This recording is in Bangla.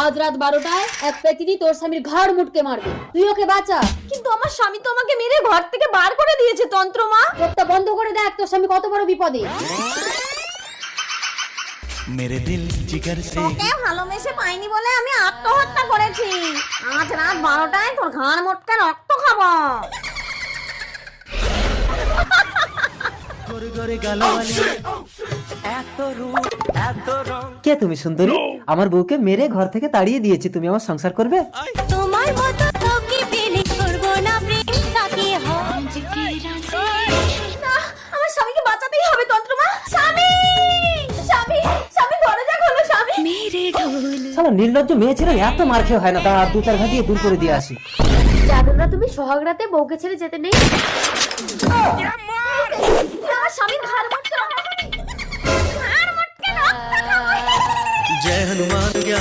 আজ রাত 12টায় এক পেটিনি তোর স্বামীর ঘাড় মুটকে মারবে, তুই ওকে বাঁচা। কিন্তু আমার স্বামী তো আমাকে মেরে ঘর থেকে বার করে দিয়েছে তন্ত্রমা। চোখটা বন্ধ করে দেখ তোর স্বামী কত বড় বিপদে। मेरे दिल जिगर से তোকে ভালোবেসে পাইনি বলে আমি আত্মহত্যা করেছি। আজ রাত 12টায় তোর ঘাড় মোটকে রক্ত খাবো। गोरे गोरे गालों वाली কে তুমি সুন্দরী? আমার বউকে মেরে ঘর থেকে তাড়িয়ে দিয়েছি, তুমি আমার সংসার করবে? তোমার মতো তোকে পেলে করব না প্রেম, তাকে হজ কি না। আমার স্বামীকে বাঁচাতেই হবে তন্ত্রমা। স্বামী স্বামী স্বামী দরজা খোলো স্বামী। মেরে ঢোল শালা নির্লজ্জ মেয়ে ছিল, এত মার খেয়ে হয় না, তা আর 2-4 ঘা দিয়ে দূর করে দিয়ে আসি। জানো না তুমি সোহাগ রাতে বউকে ছেড়ে যেতে নেই। আমার স্বামীর ঘাড় মোটকে রক্ত খাবো। ঘাড় মোটকে রক্ত খাবো। जय हनुमान ज्ञान